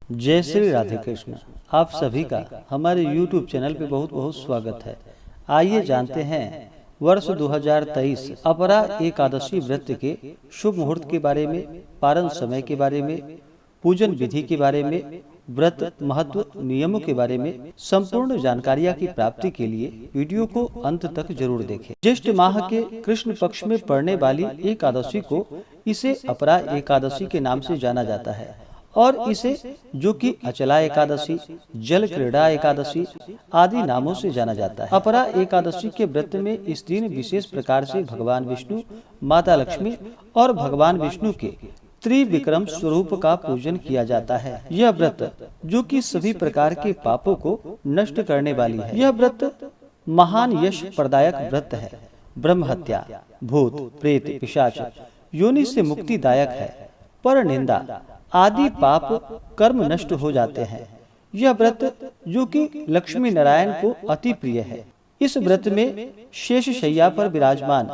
जय श्री राधे कृष्ण। आप सभी का हमारे YouTube चैनल पे बहुत बहुत स्वागत है। आइए जानते हैं वर्ष 2023 अपरा एकादशी व्रत के शुभ मुहूर्त के बारे में, पारण समय के बारे में, पूजन विधि के बारे में, व्रत महत्व नियमों के बारे में संपूर्ण जानकारियाँ की प्राप्ति के लिए वीडियो को अंत तक जरूर देखें। ज्येष्ठ माह के कृष्ण पक्ष में पड़ने वाली एकादशी को इसे अपरा एकादशी के नाम से जाना जाता है और इसे जो कि अचला एकादशी, जल क्रीड़ा एकादशी आदि नामों से जाना जाता है। अपरा एकादशी के व्रत में इस दिन विशेष प्रकार से भगवान विष्णु, माता लक्ष्मी और भगवान विष्णु के त्रिविक्रम स्वरूप का पूजन किया जाता है। यह व्रत जो कि सभी प्रकार के पापों को नष्ट करने वाली है। यह व्रत महान यश प्रदायक व्रत है। ब्रह्म हत्या, भूत प्रेत पिशाच योनि से मुक्तिदायक है। पर निंदा आदि पाप कर्म नष्ट हो जाते हैं। यह व्रत जो कि लक्ष्मी नारायण को अति प्रिय है। इस व्रत में शेष शैया पर विराजमान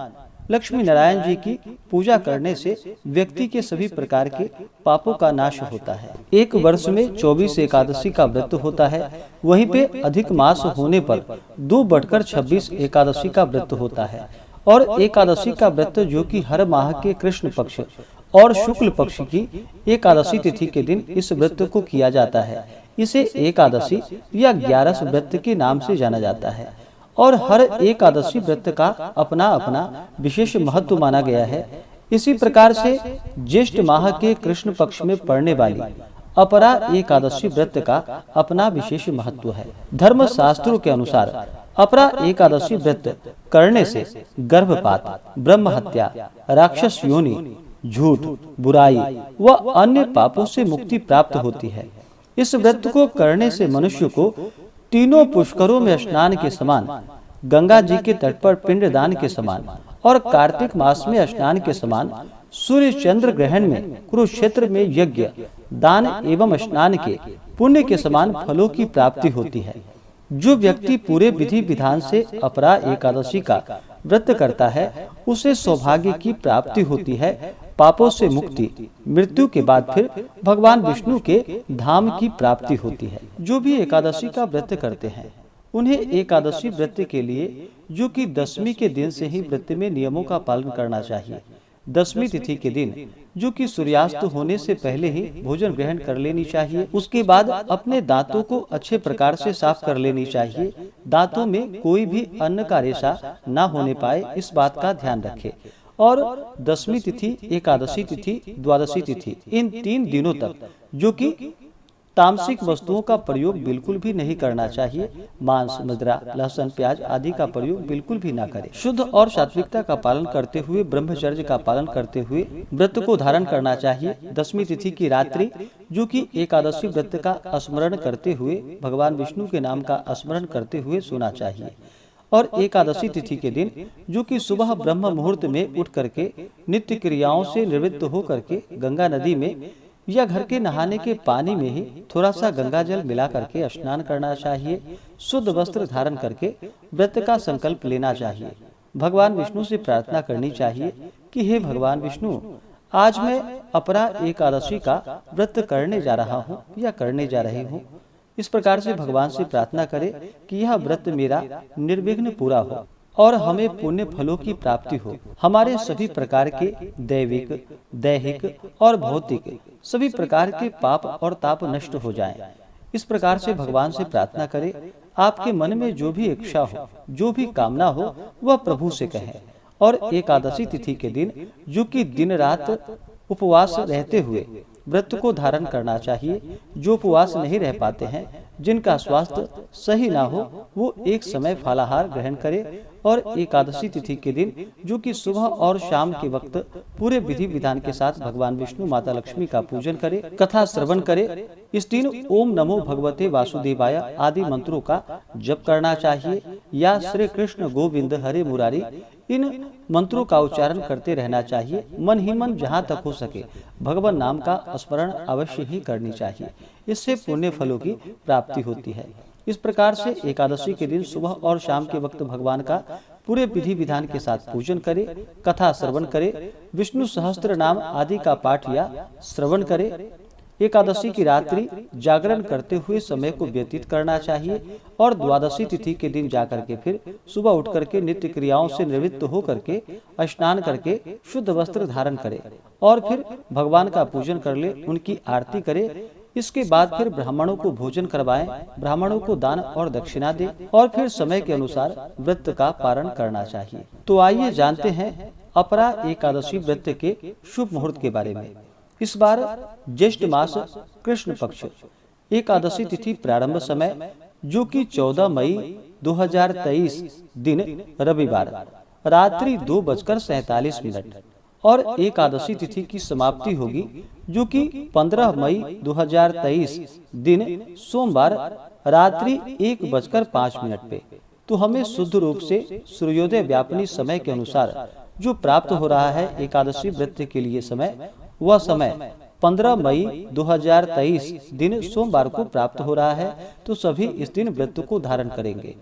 लक्ष्मी नारायण जी की पूजा करने से व्यक्ति के सभी प्रकार के पापों का नाश होता है। एक वर्ष में 24 एकादशी का व्रत होता है। वहीं पे अधिक मास होने पर 2/26 एकादशी का व्रत होता है। और एकादशी का व्रत जो कि हर माह के कृष्ण पक्ष और शुक्ल पक्ष की एकादशी तिथि के दिन इस व्रत को किया जाता है। इसे एकादशी या 11 व्रत के नाम से जाना जाता है और हर एकादशी व्रत का अपना अपना विशेष महत्व माना गया है। इसी प्रकार से ज्येष्ठ माह के कृष्ण पक्ष में पड़ने वाली अपरा एकादशी व्रत का अपना विशेष महत्व है। धर्म शास्त्रों के अनुसार अपरा एकादशी व्रत करने से गर्भपात, ब्रह्म हत्या, राक्षस योनि, झूठ, बुराई व अन्य पापों से मुक्ति प्राप्त होती है। इस व्रत को करने से मनुष्य को तीनों पुष्करों में स्नान के समान, गंगा जी के तट पर पिंडदान के समान और कार्तिक मास में स्नान के समान, सूर्य चंद्र ग्रहण में, कुरुक्षेत्र में यज्ञ, दान एवं स्नान के पुण्य के समान फलों की प्राप्ति होती है। जो व्यक्ति पूरे विधि विधान से अपरा एकादशी का व्रत करता है उसे सौभाग्य की प्राप्ति होती है, पापों से मुक्ति, मृत्यु के बाद फिर भगवान विष्णु के धाम की प्राप्ति होती है। जो भी एकादशी का व्रत करते हैं उन्हें एकादशी व्रत के लिए जो कि दशमी के दिन से ही व्रत में नियमों का पालन करना चाहिए। दशमी तिथि के दिन जो कि सूर्यास्त होने से पहले ही भोजन ग्रहण कर लेनी चाहिए। उसके बाद अपने दांतों को अच्छे प्रकार से साफ कर लेनी चाहिए। दांतों में कोई भी अन्न का रेशा न होने पाए, इस बात का ध्यान रखें। और दशमी तिथि, एकादशी तिथि, द्वादशी तिथि इन 3 दिनों तक जो कि तामसिक वस्तुओं का प्रयोग बिल्कुल भी नहीं करना चाहिए। मांस, मदिरा, लहसुन, प्याज आदि का प्रयोग बिल्कुल भी ना करें। शुद्ध और सात्विकता का पालन करते हुए, ब्रह्मचर्य का पालन करते हुए व्रत को धारण करना चाहिए। दशमी तिथि की रात्रि जो कि एकादशी व्रत का स्मरण करते हुए, भगवान विष्णु के नाम का स्मरण करते हुए सोना चाहिए। और एकादशी तिथि के दिन जो कि सुबह ब्रह्म मुहूर्त में उठ करके नित्य क्रियाओं से निवृत्त हो करके गंगा नदी में या घर के नहाने के पानी में ही थोड़ा सा गंगा जल मिला करके स्नान करना चाहिए। शुद्ध वस्त्र धारण करके व्रत का संकल्प लेना चाहिए। भगवान विष्णु से प्रार्थना करनी चाहिए कि हे भगवान विष्णु, आज मैं अपरा एकादशी का व्रत करने जा रहा हूँ या करने जा रही हूँ। इस प्रकार से भगवान से प्रार्थना करें कि यह व्रत मेरा निर्विघ्न पूरा हो और हमें पुण्य फलों की प्राप्ति हो। हमारे सभी प्रकार के दैविक, दैहिक और भौतिक सभी प्रकार के पाप और ताप नष्ट हो जाएं। इस प्रकार से भगवान से प्रार्थना करें। आपके मन में जो भी इच्छा हो, जो भी कामना हो, वह प्रभु से कहें। और एकादशी तिथि के दिन जो कि दिन रात उपवास रहते हुए व्रत को धारण करना चाहिए। जो उपवास नहीं रह पाते हैं, जिनका स्वास्थ्य सही ना हो, वो एक समय फलाहार ग्रहण करे और एकादशी तिथि के दिन जो कि सुबह और शाम के वक्त पूरे विधि विधान के साथ भगवान विष्णु, माता लक्ष्मी का पूजन करे, कथा श्रवण करे। इस दिन ओम नमो भगवते वासुदेवाय आदि मंत्रों का जप करना चाहिए या श्री कृष्ण गोविंद हरे मुरारी इन मंत्रों का उच्चारण करते रहना चाहिए। मन ही मन जहाँ तक हो सके भगवान नाम का स्मरण अवश्य ही करनी चाहिए। इससे पुण्य फलों की प्राप्ति होती है। इस प्रकार से एकादशी के दिन सुबह और शाम के वक्त भगवान का पूरे विधि विधान के साथ पूजन करे, कथा श्रवण करे, विष्णु सहस्त्र नाम आदि का पाठ या श्रवण करे। एकादशी की रात्रि जागरण करते हुए समय को व्यतीत करना चाहिए और द्वादशी तिथि के दिन जाकर के फिर सुबह उठ करके नित्य क्रियाओं से निवृत्त होकर के स्नान करके शुद्ध वस्त्र धारण करे और फिर भगवान का पूजन कर ले, उनकी आरती करे। इसके बाद फिर ब्राह्मणों को भोजन करवाएं, ब्राह्मणों को दान और दक्षिणा दे और फिर समय के अनुसार व्रत का पारण करना चाहिए। तो आइए जानते हैं अपरा एकादशी व्रत के शुभ मुहूर्त के बारे में। इस बार ज्येष्ठ मास कृष्ण पक्ष एकादशी तिथि प्रारंभ समय जो कि 14 मई 2023 दिन रविवार रात्रि 2:47 और एकादशी तिथि की समाप्ति होगी जो कि 15 मई 2023 दिन सोमवार रात्रि 1:05 पे। तो हमें शुद्ध रूप से सूर्योदय व्यापनी समय के अनुसार जो प्राप्त हो रहा है एकादशी व्रत के लिए समय, वह समय 15 मई 2023 दिन सोमवार को प्राप्त हो रहा है। तो सभी इस दिन व्रत को धारण करेंगे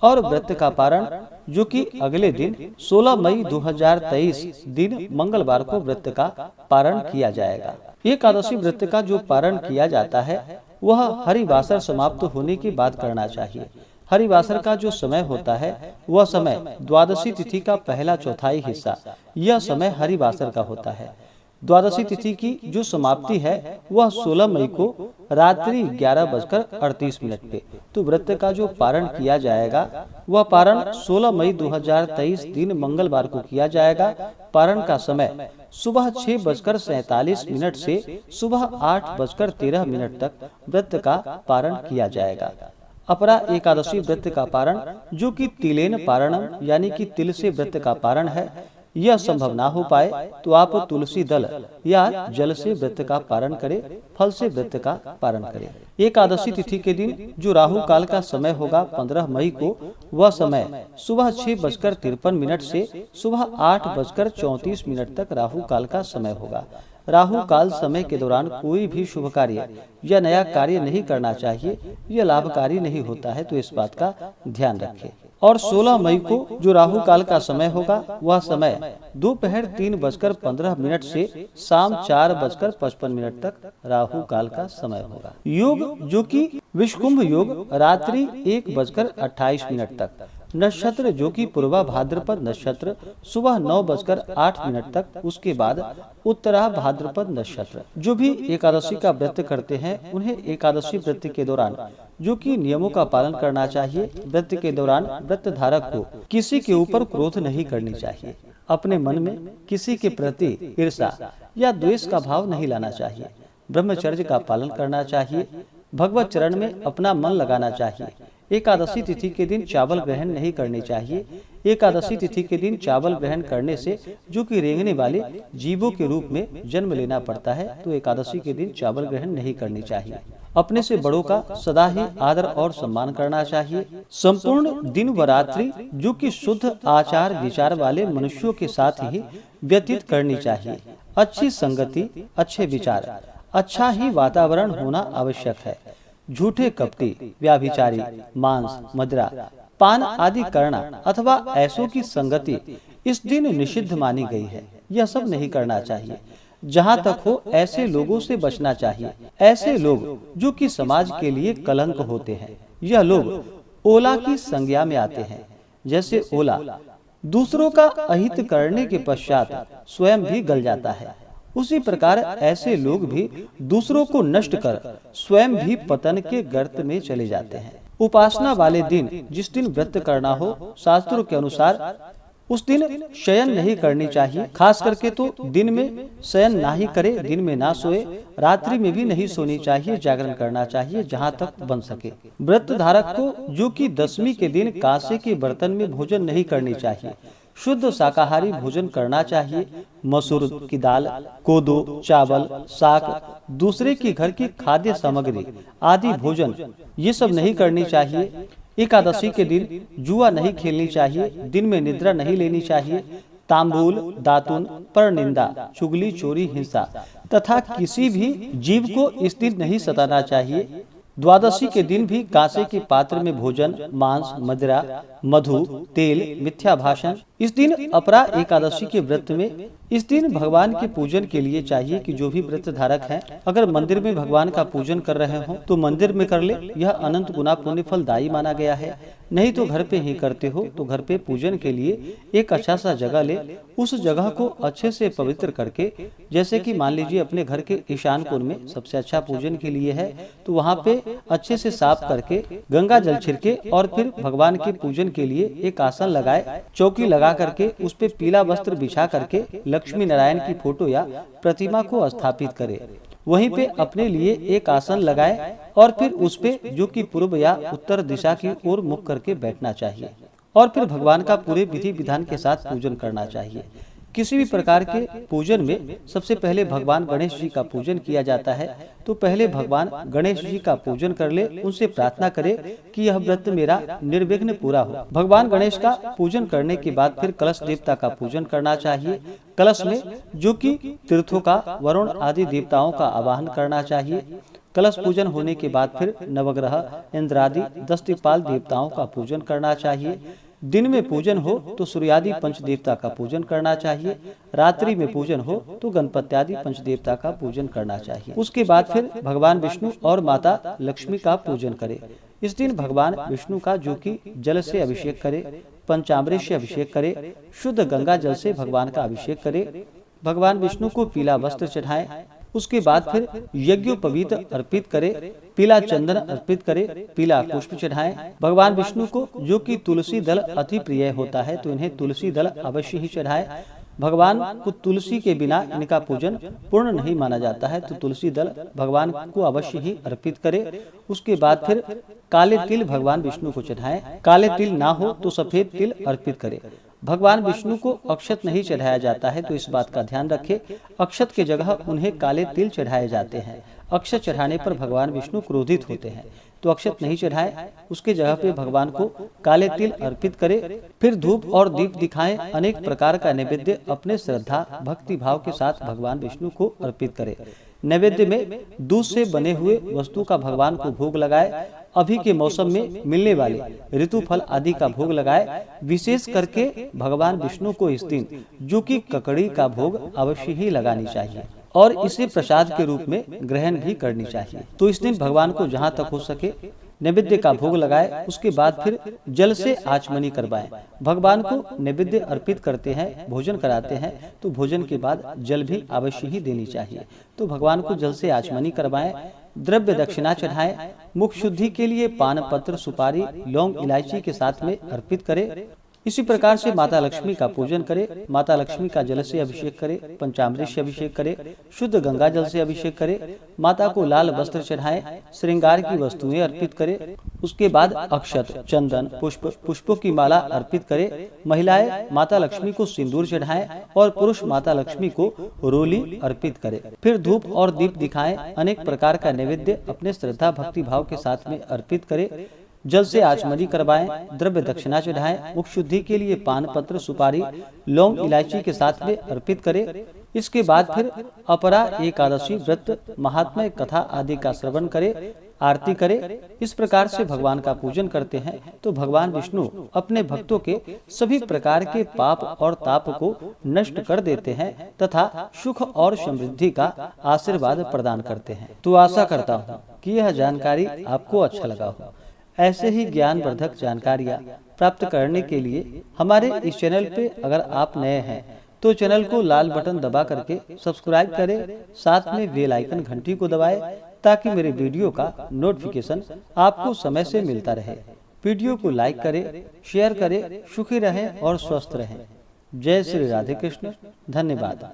और व्रत का पारण जो कि अगले दिन 16 मई 2023 दिन मंगलवार को व्रत का पारण किया जाएगा। एकादशी व्रत का जो पारण किया जाता है वह हरिवासर समाप्त होने के बाद करना चाहिए। हरिवासर का जो समय होता है वह समय द्वादशी तिथि का पहला चौथाई हिस्सा, यह समय हरिवासर का होता है। द्वादशी तिथि की जो समाप्ति है वह 16 मई को रात्रि 11:38 पे। तो व्रत का जो पारण किया जाएगा वह पारण 16 मई 2023 दिन मंगलवार को किया जाएगा। पारण का समय सुबह 6:47 से सुबह 8:13 तक व्रत का पारण किया जाएगा। अपरा एकादशी व्रत का पारण जो कि तिलेन पारणम यानी कि तिल से व्रत का पारण है, यह संभव ना हो पाए तो आप तुलसी दल या जल से व्रत का पारण करें, फल से व्रत का पारण करें। एकादशी तिथि के दिन जो राहु काल का समय होगा 15 मई को, वह समय सुबह 6:53 से सुबह 8:34 तक राहु काल का समय होगा। राहु काल समय के दौरान कोई भी शुभ कार्य या नया कार्य नहीं करना चाहिए, यह लाभकारी नहीं होता है, तो इस बात का ध्यान रखें। और 16 मई को जो राहु काल का समय होगा वह समय दोपहर 3:15 से शाम 4:55 तक राहु काल का समय होगा। योग जो कि विषकुंभ योग रात्रि 1:28 तक। नक्षत्र जो कि पूर्वा भाद्रपद नक्षत्र सुबह 9:08 तक। उसके बाद उत्तरा भाद्रपद नक्षत्र। जो भी एकादशी का व्रत करते हैं उन्हें एकादशी व्रत के दौरान जो कि नियमों का पालन करना चाहिए। व्रत के दौरान व्रत धारक को किसी के ऊपर क्रोध नहीं करनी चाहिए। अपने मन में किसी के प्रति ईर्ष्या या द्वेष का भाव नहीं लाना चाहिए। ब्रह्मचर्य का पालन करना चाहिए। भगवत चरण में अपना मन लगाना चाहिए। एकादशी तिथि के दिन चावल ग्रहण नहीं करनी चाहिए। एकादशी तिथि के दिन चावल ग्रहण करने से जो कि रेंगने वाले जीवों के रूप में जन्म लेना पड़ता है, तो एकादशी के दिन चावल ग्रहण नहीं करनी चाहिए। अपने से बड़ों का सदा ही आदर और सम्मान करना चाहिए। संपूर्ण दिन व रात्रि जो कि शुद्ध आचार विचार वाले मनुष्यों के साथ ही व्यतीत करनी चाहिए। अच्छी संगति, अच्छे विचार, अच्छा ही वातावरण होना आवश्यक है। झूठे कपटी, व्याभिचारी, मांस, मदिरा, पान आदि करना अथवा ऐसों की संगति इस दिन निषिद्ध मानी गई है। यह सब नहीं करना चाहिए। जहाँ तक हो ऐसे लोगों से बचना चाहिए। ऐसे लोग जो कि समाज के लिए कलंक होते हैं। यह लोग ओला की संज्ञा में आते हैं। जैसे ओला दूसरों का अहित करने के पश्चात स्वयं भी गल जाता है, उसी प्रकार ऐसे लोग भी दूसरों को नष्ट कर स्वयं भी पतन के गर्त में चले जाते हैं। उपासना वाले दिन जिस दिन व्रत करना हो, शास्त्रों के अनुसार उस दिन शयन नहीं करनी चाहिए। खास करके तो दिन में शयन ना ही करे, दिन में ना सोए, रात्रि में भी नहीं सोनी चाहिए। जागरण करना चाहिए जहाँ तक बन सके। व्रत धारक को जो कि दशमी के दिन कांसे के बर्तन में भोजन नहीं करनी चाहिए। शुद्ध शाकाहारी भोजन करना चाहिए। मसूर की दाल, कोदो, चावल, साग, दूसरे की घर की खाद्य सामग्री आदि भोजन ये सब नहीं करनी चाहिए। एकादशी के दिन जुआ नहीं खेलनी चाहिए। दिन में निद्रा नहीं लेनी चाहिए। तांबूल, दातुन, परनिंदा, चुगली, चोरी, हिंसा तथा किसी भी जीव को इस दिन नहीं सताना चाहिए। द्वादशी के दिन भी कांसे के पात्र में भोजन, मांस, मदिरा, मधु, तेल, मिथ्या भाषण। इस दिन अपरा एकादशी के व्रत में इस दिन भगवान के पूजन के लिए चाहिए कि जो भी व्रत धारक हैं, अगर मंदिर में भगवान का पूजन कर रहे हो तो मंदिर में कर ले, यह अनंत गुना पुण्य फलदायी माना गया है। नहीं तो घर पे ही करते हो तो घर पे पूजन के लिए एक अच्छा सा जगह ले, उस जगह को अच्छे से पवित्र करके, जैसे कि मान लीजिए अपने घर के ईशान कोण में सबसे अच्छा पूजन के लिए है, तो वहाँ पे अच्छे से साफ करके गंगा जल छिड़के और फिर भगवान के पूजन के लिए एक आसन लगाए, चौकी लगा करके उस पे पीला वस्त्र बिछा करके लक्ष्मी नारायण की फोटो या प्रतिमा को स्थापित करे। वहीं पे अपने लिए एक आसन लगाए और फिर उस पे जो कि पूर्व या उत्तर दिशा की ओर मुख करके बैठना चाहिए और फिर भगवान का पूरे विधि विधान के साथ पूजन करना चाहिए। किसी भी प्रकार के पूजन में सबसे पहले भगवान गणेश जी का पूजन किया जाता है, तो पहले भगवान गणेश जी का पूजन कर ले, उनसे प्रार्थना करे कि यह व्रत मेरा निर्विघ्न पूरा हो। भगवान गणेश का पूजन करने के बाद फिर कलश देवता का पूजन करना चाहिए। कलश में जो कि तीर्थों का, वरुण आदि देवताओं का आवाहन करना चाहिए। कलश पूजन होने के बाद फिर नवग्रह, इंद्रादि, 10 दिक्पाल देवताओं का पूजन करना चाहिए। दिन में पूजन हो तो सूर्यादि पंच देवता का पूजन करना चाहिए। रात्रि में पूजन हो तो गणपत्यादि पंच देवता का पूजन करना चाहिए। उसके बाद फिर भगवान विष्णु और माता लक्ष्मी का पूजन करे। इस दिन भगवान विष्णु का जो कि जल से अभिषेक करे, पंचामृत से अभिषेक करे, शुद्ध गंगा जल से भगवान का अभिषेक करे। भगवान विष्णु को पीला वस्त्र चढ़ाए। उसके बाद फिर यज्ञोपवीत अर्पित करे, पीला चंदन अर्पित करे, पीला पुष्प चढ़ाएं। भगवान विष्णु को जो कि तुलसी दल अति प्रिय होता है, तो इन्हें तुलसी दल अवश्य ही चढ़ाएं। भगवान को तुलसी के बिना इनका पूजन पूर्ण नहीं माना जाता है, तो तुलसी दल भगवान को अवश्य ही अर्पित करे। उसके बाद फिर काले तिल भगवान विष्णु को चढ़ाएं। काले तिल ना हो तो सफेद तिल अर्पित करे। भगवान विष्णु को अक्षत नहीं चढ़ाया जाता है, तो इस बात का ध्यान रखें। अक्षत के जगह उन्हें काले तिल चढ़ाए जाते हैं। अक्षत चढ़ाने पर भगवान विष्णु क्रोधित होते हैं, तो अक्षत नहीं चढ़ाए, उसके जगह पे भगवान को काले तिल अर्पित करे। फिर धूप और दीप दिखाएं। अनेक प्रकार का नैवेद्य अपने श्रद्धा भक्ति भाव के साथ भगवान विष्णु को अर्पित करे। नैवेद्य में दूध से बने हुए वस्तु का भगवान को भोग लगाए। अभी के मौसम में मिलने वाले ऋतु फल आदि का भोग लगाए। विशेष करके भगवान विष्णु को इस दिन जो कि ककड़ी का भोग अवश्य ही लगानी चाहिए और इसे प्रसाद के रूप में ग्रहण भी करनी चाहिए। तो इस दिन भगवान को जहाँ तक हो सके नैवेद्य का भोग लगाए। उसके बाद फिर जल से आचमनी करवाएं। भगवान को नैवेद्य अर्पित करते हैं, भोजन कराते हैं, तो भोजन के बाद जल भी अवश्य ही देनी चाहिए। तो भगवान को जल से आचमनी करवाएं। द्रव्य दक्षिणा चढ़ाएं। मुख शुद्धि के लिए पान पत्र, सुपारी, लौंग, इलायची के साथ में अर्पित करें। इसी प्रकार से माता लक्ष्मी का पूजन करे। माता लक्ष्मी का जल से अभिषेक करे, पंचामृत से अभिषेक करे, शुद्ध गंगा जल से अभिषेक करे। माता को लाल वस्त्र चढ़ाएं, श्रृंगार की वस्तुएं अर्पित करे। उसके बाद अक्षत, चंदन, पुष्पों की माला अर्पित करे। महिलाएं माता लक्ष्मी को सिंदूर चढ़ाएं और पुरुष माता लक्ष्मी को रोली अर्पित करे। फिर धूप और दीप दिखाएं। अनेक प्रकार का नैवेद्य अपने श्रद्धा भक्ति भाव के साथ में अर्पित करे। जल से आचमनी करवाएं। द्रव्य दक्षिणा चढ़ाएं। मुख शुद्धि के लिए पान पत्र, सुपारी, लौंग, इलायची के साथ में अर्पित करे। इसके बाद फिर अपरा एकादशी व्रत, महात्म्य कथा आदि का श्रवण करे, आरती करे। इस प्रकार से भगवान का पूजन करते हैं तो भगवान विष्णु अपने भक्तों के सभी प्रकार के पाप और ताप को नष्ट कर देते हैं तथा सुख और समृद्धि का आशीर्वाद प्रदान करते हैं। तो आशा करता हूँ कि यह जानकारी आपको अच्छा लगा हो। ऐसे ही ज्ञानवर्धक जानकारियाँ प्राप्त करने के लिए हमारे इस चैनल पे अगर आप नए हैं तो चैनल को लाल बटन दबा करके सब्सक्राइब करें, साथ में बेल आइकन घंटी को दबाएं ताकि मेरे वीडियो का नोटिफिकेशन आपको समय से मिलता रहे। वीडियो को लाइक करें, शेयर करें। सुखी रहें और स्वस्थ रहें। जय श्री राधे कृष्ण। धन्यवाद।